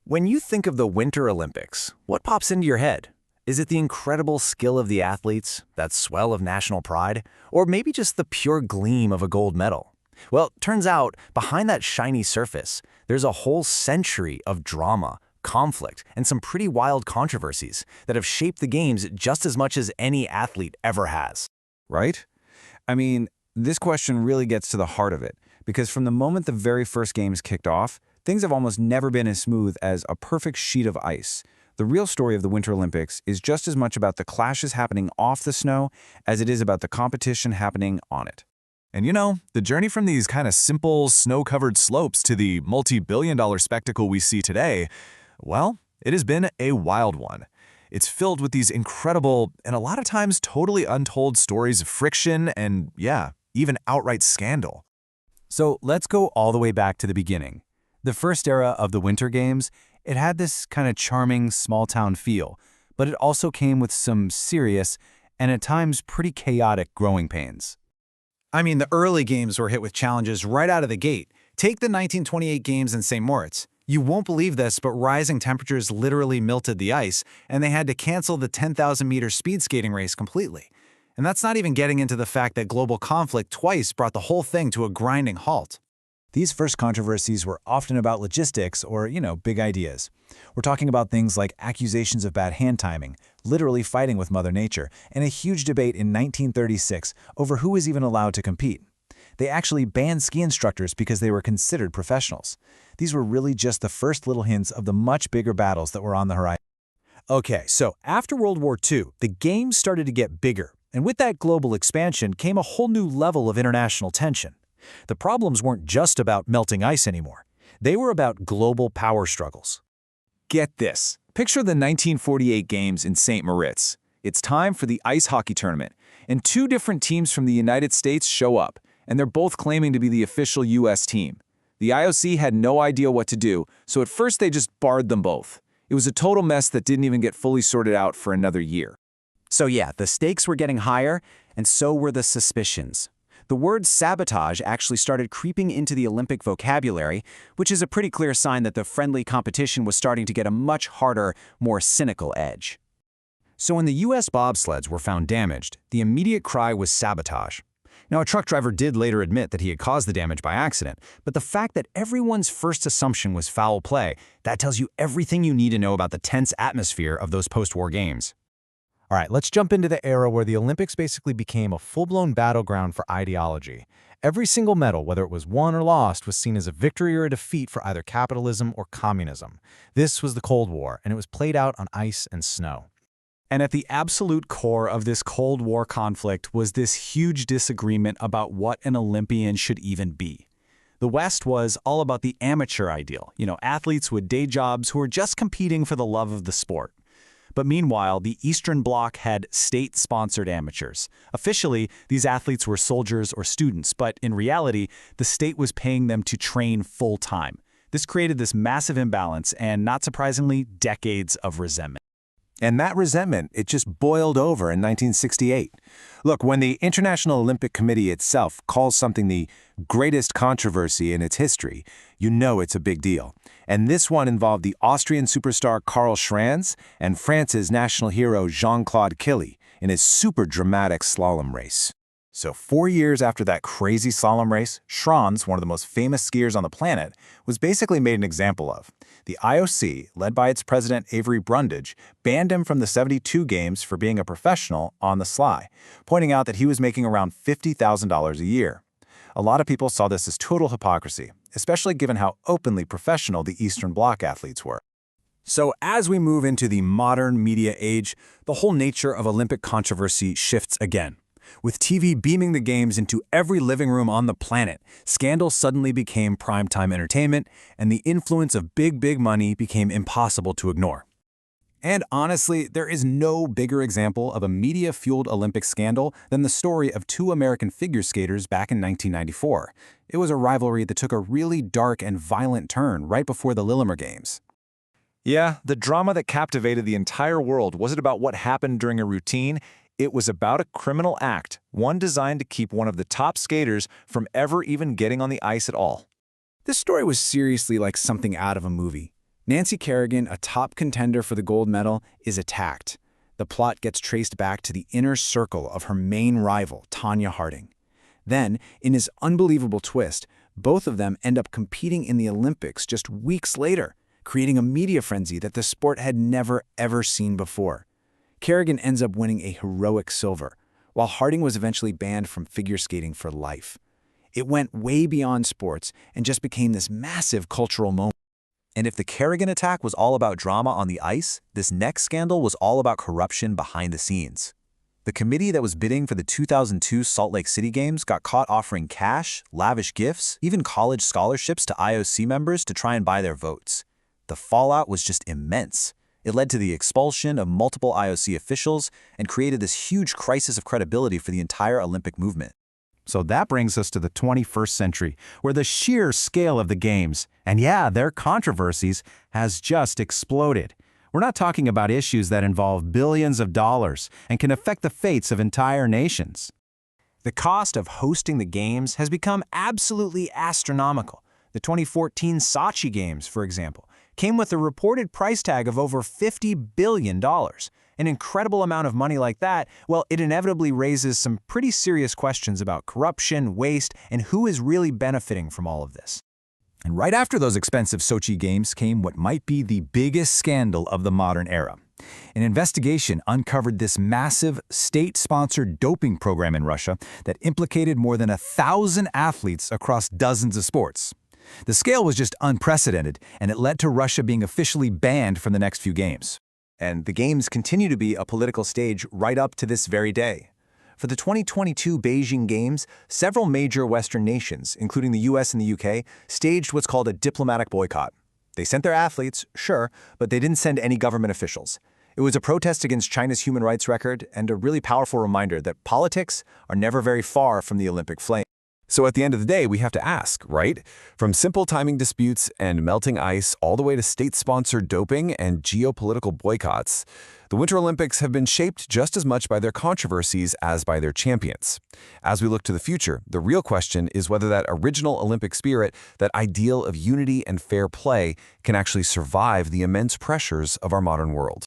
When you think of the Winter Olympics, what pops into your head? Is it the incredible skill of the athletes, that swell of national pride, or maybe just the pure gleam of a gold medal? Well, turns out, behind that shiny surface, there's a whole century of drama, conflict, and some pretty wild controversies that have shaped the games just as much as any athlete ever has. Right? I mean, this question really gets to the heart of it, because from the moment the very first games kicked off, things have almost never been as smooth as a perfect sheet of ice. The real story of the Winter Olympics is just as much about the clashes happening off the snow as it is about the competition happening on it. And you know, the journey from these kind of simple, snow-covered slopes to the multi-billion-dollar spectacle we see today, well, it has been a wild one. It's filled with these incredible, and a lot of times totally untold stories of friction and, yeah, even outright scandal. So let's go all the way back to the beginning. The first era of the Winter Games, it had this kind of charming small-town feel, but it also came with some serious and at times pretty chaotic growing pains. I mean, the early games were hit with challenges right out of the gate. Take the 1928 games in St. Moritz. You won't believe this, but rising temperatures literally melted the ice, and they had to cancel the 10,000-meter speed skating race completely. And that's not even getting into the fact that global conflict twice brought the whole thing to a grinding halt. These first controversies were often about logistics or, big ideas. We're talking about things like accusations of bad hand timing, literally fighting with Mother Nature, and a huge debate in 1936 over who was even allowed to compete. They actually banned ski instructors because they were considered professionals. These were really just the first little hints of the much bigger battles that were on the horizon. Okay, so after World War II, the games started to get bigger, and with that global expansion came a whole new level of international tension. The problems weren't just about melting ice anymore. They were about global power struggles. Get this. Picture the 1948 games in St. Moritz. It's time for the ice hockey tournament, and two different teams from the United States show up, and they're both claiming to be the official U.S. team. The IOC had no idea what to do, so at first they just barred them both. It was a total mess that didn't even get fully sorted out for another year. So yeah, the stakes were getting higher, and so were the suspicions. The word sabotage actually started creeping into the Olympic vocabulary, which is a pretty clear sign that the friendly competition was starting to get a much harder, more cynical edge. So when the U.S. bobsleds were found damaged, the immediate cry was sabotage. Now, a truck driver did later admit that he had caused the damage by accident, but the fact that everyone's first assumption was foul play, that tells you everything you need to know about the tense atmosphere of those post-war games. All right, let's jump into the era where the Olympics basically became a full-blown battleground for ideology. Every single medal, whether it was won or lost, was seen as a victory or a defeat for either capitalism or communism. This was the Cold War, and it was played out on ice and snow. And at the absolute core of this Cold War conflict was this huge disagreement about what an Olympian should even be. The West was all about the amateur ideal, athletes with day jobs who were just competing for the love of the sport. But meanwhile, the Eastern Bloc had state-sponsored amateurs. Officially, these athletes were soldiers or students, but in reality, the state was paying them to train full-time. This created this massive imbalance and, not surprisingly, decades of resentment. And that resentment, it just boiled over in 1968. Look, when the International Olympic Committee itself calls something the greatest controversy in its history, you know it's a big deal. And this one involved the Austrian superstar Karl Schranz and France's national hero Jean-Claude Killy in his super dramatic slalom race. So 4 years after that crazy slalom race, Schranz, one of the most famous skiers on the planet, was basically made an example of. The IOC, led by its president Avery Brundage, banned him from the 72 games for being a professional on the sly, pointing out that he was making around $50,000 a year. A lot of people saw this as total hypocrisy, especially given how openly professional the Eastern Bloc athletes were. So as we move into the modern media age, the whole nature of Olympic controversy shifts again. With TV beaming the games into every living room on the planet, scandal suddenly became primetime entertainment, and the influence of big money became impossible to ignore. And honestly, there is no bigger example of a media-fueled Olympic scandal than the story of two American figure skaters back in 1994. It was a rivalry that took a really dark and violent turn right before the Lillehammer Games. Yeah, the drama that captivated the entire world wasn't about what happened during a routine. It was about a criminal act, one designed to keep one of the top skaters from ever even getting on the ice at all. This story was seriously like something out of a movie. Nancy Kerrigan, a top contender for the gold medal, is attacked. The plot gets traced back to the inner circle of her main rival, Tonya Harding. Then, in his unbelievable twist, both of them end up competing in the Olympics just weeks later, creating a media frenzy that the sport had never, ever seen before. Kerrigan ends up winning a heroic silver, while Harding was eventually banned from figure skating for life. It went way beyond sports and just became this massive cultural moment. And if the Kerrigan attack was all about drama on the ice, this next scandal was all about corruption behind the scenes. The committee that was bidding for the 2002 Salt Lake City Games got caught offering cash, lavish gifts, even college scholarships to IOC members to try and buy their votes. The fallout was just immense. It led to the expulsion of multiple IOC officials and created this huge crisis of credibility for the entire Olympic movement. So that brings us to the 21st century, where the sheer scale of the games, and yeah, their controversies, has just exploded. We're not talking about issues that involve billions of dollars and can affect the fates of entire nations. The cost of hosting the games has become absolutely astronomical. The 2014 Sochi Games, for example, came with a reported price tag of over $50 billion. An incredible amount of money like that, well, it inevitably raises some pretty serious questions about corruption, waste, and who is really benefiting from all of this. And right after those expensive Sochi Games came what might be the biggest scandal of the modern era. An investigation uncovered this massive, state-sponsored doping program in Russia that implicated more than 1,000 athletes across dozens of sports. The scale was just unprecedented, and it led to Russia being officially banned from the next few games. And the Games continue to be a political stage right up to this very day. For the 2022 Beijing Games, several major Western nations, including the US and the UK, staged what's called a diplomatic boycott. They sent their athletes, sure, but they didn't send any government officials. It was a protest against China's human rights record and a really powerful reminder that politics are never very far from the Olympic flame. So at the end of the day, we have to ask, right? From simple timing disputes and melting ice all the way to state-sponsored doping and geopolitical boycotts, the Winter Olympics have been shaped just as much by their controversies as by their champions. As we look to the future, the real question is whether that original Olympic spirit, that ideal of unity and fair play, can actually survive the immense pressures of our modern world.